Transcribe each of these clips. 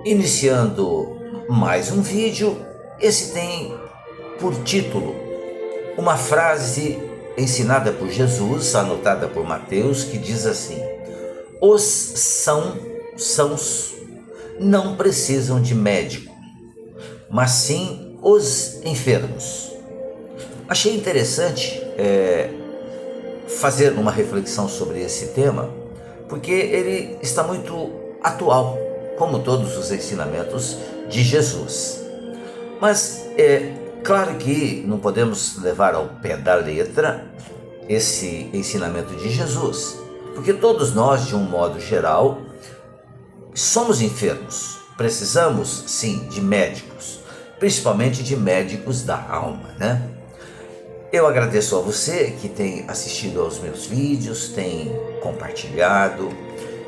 Iniciando mais um vídeo, esse tem por título uma frase ensinada por Jesus, anotada por Mateus, que diz assim: os sãos não precisam de médico, mas sim os enfermos. Achei interessante fazer uma reflexão sobre esse tema, porque ele está muito atual, como todos os ensinamentos de Jesus. Mas é claro que não podemos levar ao pé da letra esse ensinamento de Jesus, porque todos nós, de um modo geral, somos enfermos. Precisamos, sim, de médicos, principalmente de médicos da alma, né? Eu agradeço a você que tem assistido aos meus vídeos, tem compartilhado,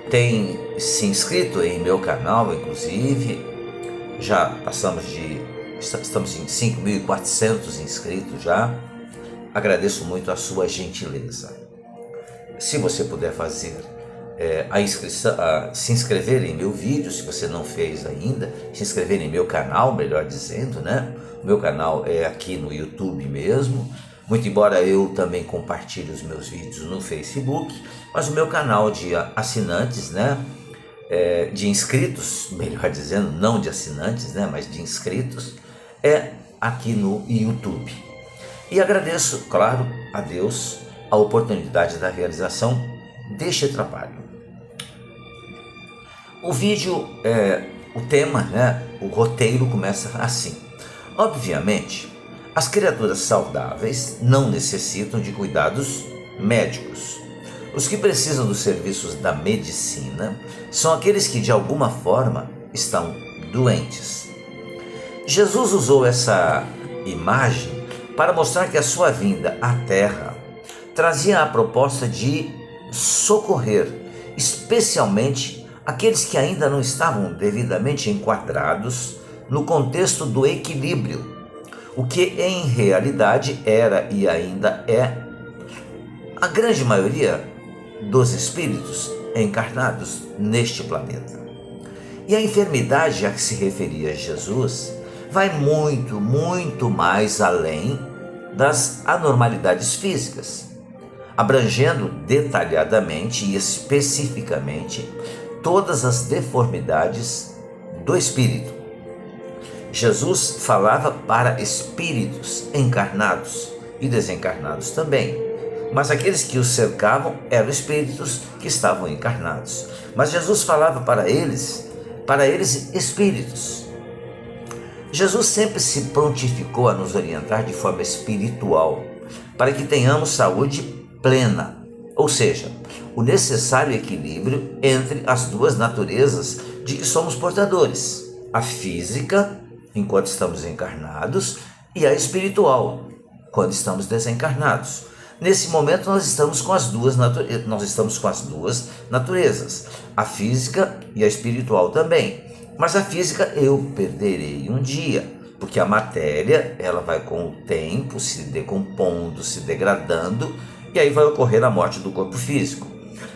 tem se inscrito em meu canal, inclusive. Já estamos em 5.400 inscritos já. Agradeço muito a sua gentileza. Se você puder fazer a inscrição, se inscrever em meu vídeo, se você não fez ainda, se inscrever em meu canal, melhor dizendo, né? O meu canal é aqui no YouTube mesmo. Muito embora eu também compartilhe os meus vídeos no Facebook, mas o meu canal de assinantes, né, de inscritos, melhor dizendo, não de assinantes, né, mas de inscritos, é aqui no YouTube. E agradeço, claro, a Deus a oportunidade da realização deste trabalho. O vídeo, o tema, né, o roteiro começa assim. Obviamente, as criaturas saudáveis não necessitam de cuidados médicos. Os que precisam dos serviços da medicina são aqueles que de alguma forma estão doentes. Jesus usou essa imagem para mostrar que a sua vinda à Terra trazia a proposta de socorrer, especialmente aqueles que ainda não estavam devidamente enquadrados no contexto do equilíbrio, o que em realidade era e ainda é a grande maioria dos espíritos encarnados neste planeta. E a enfermidade a que se referia Jesus vai muito, muito mais além das anormalidades físicas, abrangendo detalhadamente e especificamente todas as deformidades do espírito. Jesus falava para espíritos encarnados e desencarnados também, mas aqueles que os cercavam eram espíritos que estavam encarnados. Mas Jesus falava para eles espíritos. Jesus sempre se prontificou a nos orientar de forma espiritual, para que tenhamos saúde plena, ou seja, o necessário equilíbrio entre as duas naturezas de que somos portadores, a física, enquanto estamos encarnados, e a espiritual, quando estamos desencarnados. Nesse momento nós estamos com as duas naturezas, a física e a espiritual também. Mas a física eu perderei um dia, porque a matéria ela vai com o tempo se decompondo, se degradando, e aí vai ocorrer a morte do corpo físico.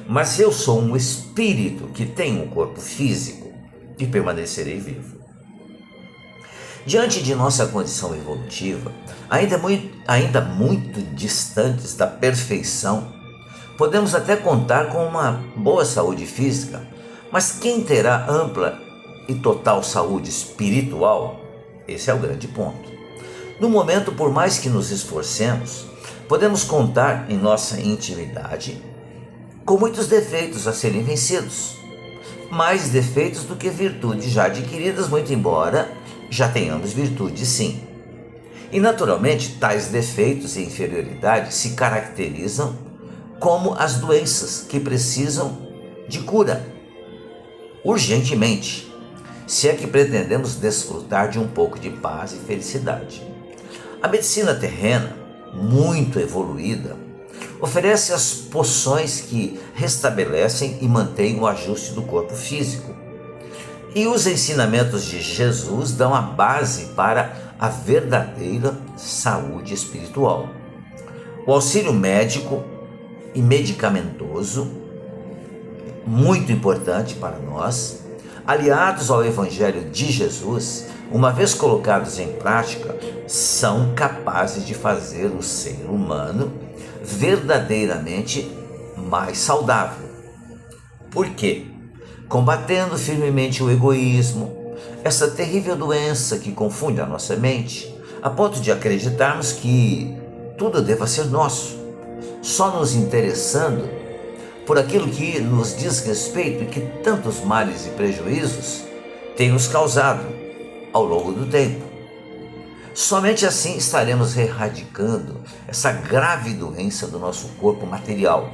Mas se eu sou um espírito que tem um corpo físico, e permanecerei vivo. Diante de nossa condição evolutiva, ainda muito distantes da perfeição, podemos até contar com uma boa saúde física, mas quem terá ampla e total saúde espiritual? Esse é o grande ponto. No momento, por mais que nos esforcemos, podemos contar em nossa intimidade com muitos defeitos a serem vencidos, mais defeitos do que virtudes já adquiridas, muito embora já tenhamos virtude sim. E naturalmente tais defeitos e inferioridade se caracterizam como as doenças que precisam de cura urgentemente, se é que pretendemos desfrutar de um pouco de paz e felicidade. A medicina terrena, muito evoluída, oferece as poções que restabelecem e mantêm o ajuste do corpo físico. E os ensinamentos de Jesus dão a base para a verdadeira saúde espiritual. O auxílio médico e medicamentoso, muito importante para nós, aliados ao Evangelho de Jesus, uma vez colocados em prática, são capazes de fazer o ser humano verdadeiramente mais saudável. Por quê? Combatendo firmemente o egoísmo, essa terrível doença que confunde a nossa mente, a ponto de acreditarmos que tudo deva ser nosso, só nos interessando por aquilo que nos diz respeito e que tantos males e prejuízos tem nos causado ao longo do tempo. Somente assim estaremos erradicando essa grave doença do nosso corpo material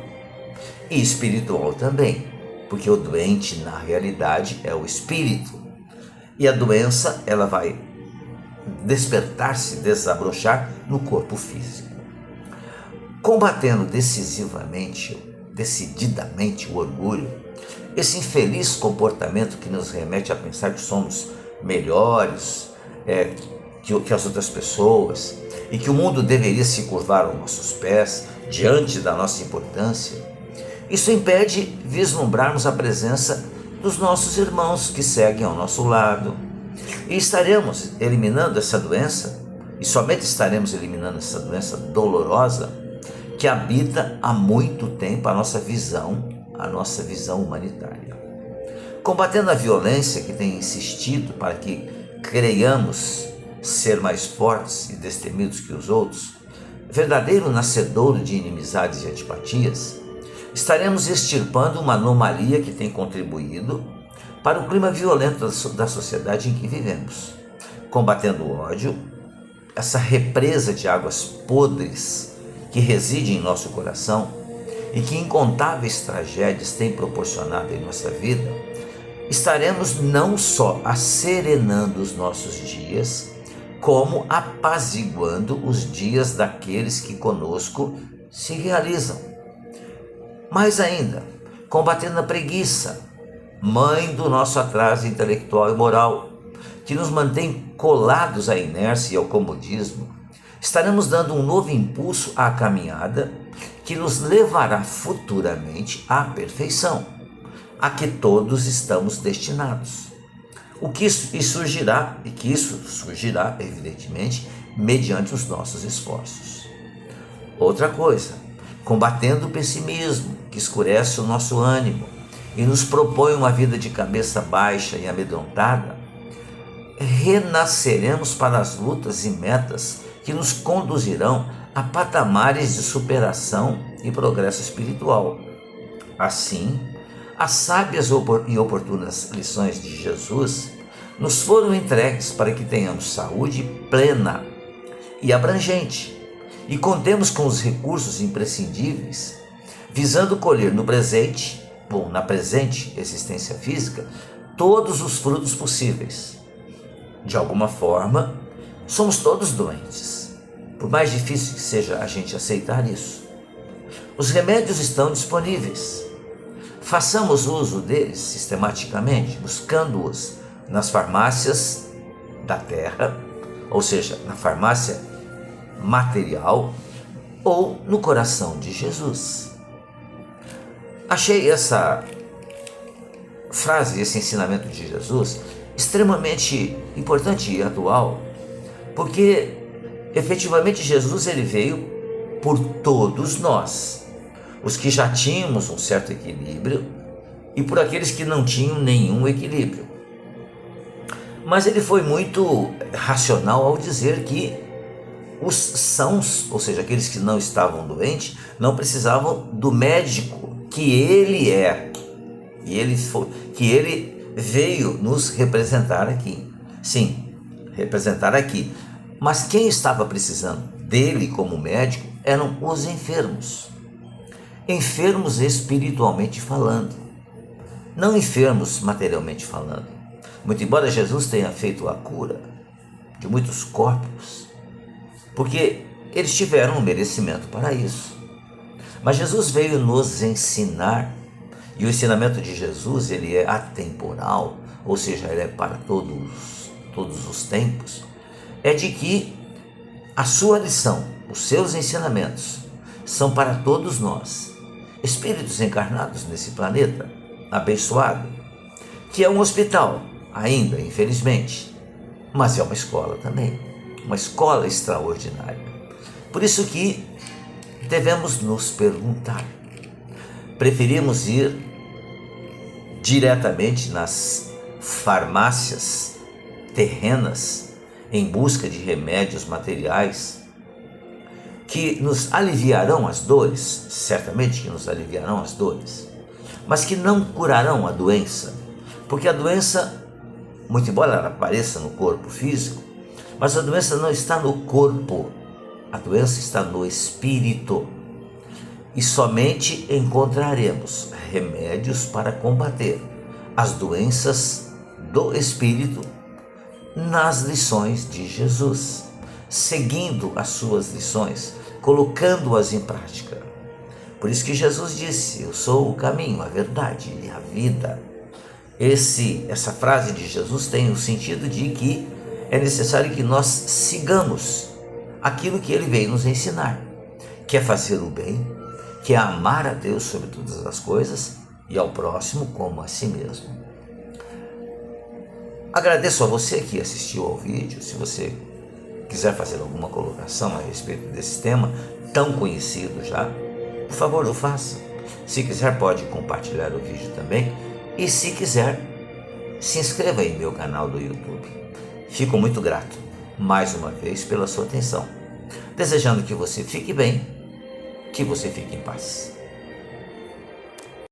e espiritual também, porque o doente na realidade é o espírito e a doença ela vai despertar-se, desabrochar no corpo físico. Combatendo decididamente o orgulho, esse infeliz comportamento que nos remete a pensar que somos melhores que as outras pessoas e que o mundo deveria se curvar aos nossos pés diante da nossa importância, isso impede vislumbrarmos a presença dos nossos irmãos que seguem ao nosso lado. E estaremos eliminando essa doença, e somente estaremos eliminando essa doença dolorosa que habita há muito tempo a nossa visão humanitária. Combatendo a violência que tem insistido para que creiamos ser mais fortes e destemidos que os outros, verdadeiro nascedouro de inimizades e antipatias, estaremos extirpando uma anomalia que tem contribuído para o clima violento da sociedade em que vivemos, combatendo o ódio, essa represa de águas podres que reside em nosso coração e que incontáveis tragédias têm proporcionado em nossa vida. Estaremos não só asserenando os nossos dias, como apaziguando os dias daqueles que conosco se realizam. Mais ainda, combatendo a preguiça, mãe do nosso atraso intelectual e moral, que nos mantém colados à inércia e ao comodismo, estaremos dando um novo impulso à caminhada que nos levará futuramente à perfeição, a que todos estamos destinados. Isso surgirá, evidentemente, mediante os nossos esforços. Outra coisa, combatendo o pessimismo que escurece o nosso ânimo e nos propõe uma vida de cabeça baixa e amedrontada, renasceremos para as lutas e metas que nos conduzirão a patamares de superação e progresso espiritual. Assim, as sábias e oportunas lições de Jesus nos foram entregues para que tenhamos saúde plena e abrangente e contemos com os recursos imprescindíveis, visando colher na presente existência física, todos os frutos possíveis. De alguma forma, somos todos doentes, por mais difícil que seja a gente aceitar isso. Os remédios estão disponíveis. Façamos uso deles sistematicamente, buscando-os nas farmácias da terra, ou seja, na farmácia material ou no coração de Jesus. Achei essa frase, esse ensinamento de Jesus, extremamente importante e atual, porque efetivamente Jesus ele veio por todos nós, os que já tínhamos um certo equilíbrio e por aqueles que não tinham nenhum equilíbrio. Mas ele foi muito racional ao dizer que os sãos, ou seja, aqueles que não estavam doentes, não precisavam do médico que ele é, que ele veio nos representar aqui. Sim, representar aqui. Mas quem estava precisando dele como médico eram os enfermos. Enfermos espiritualmente falando, não enfermos materialmente falando. Muito embora Jesus tenha feito a cura de muitos corpos, porque eles tiveram um merecimento para isso. Mas Jesus veio nos ensinar, e o ensinamento de Jesus ele é atemporal, ou seja, ele é para todos os tempos, é de que a sua lição, os seus ensinamentos, são para todos nós, espíritos encarnados nesse planeta abençoado, que é um hospital, ainda, infelizmente, mas é uma escola também, uma escola extraordinária. Por isso que devemos nos perguntar: preferimos ir diretamente nas farmácias terrenas em busca de remédios materiais que nos aliviarão as dores? Certamente que nos aliviarão as dores, mas que não curarão a doença, porque a doença, muito embora ela apareça no corpo físico, mas a doença não está no corpo, a doença está no espírito. E somente encontraremos remédios para combater as doenças do espírito nas lições de Jesus, seguindo as suas lições, colocando-as em prática. Por isso que Jesus disse: eu sou o caminho, a verdade e a vida. Essa frase de Jesus tem o sentido de que é necessário que nós sigamos aquilo que ele veio nos ensinar, que é fazer o bem, que é amar a Deus sobre todas as coisas e ao próximo como a si mesmo. Agradeço a você que assistiu ao vídeo. Se você quiser fazer alguma colocação a respeito desse tema tão conhecido já, por favor, o faça. Se quiser, pode compartilhar o vídeo também. E se quiser, se inscreva em meu canal do YouTube. Fico muito grato, mais uma vez, pela sua atenção. Desejando que você fique bem, que você fique em paz.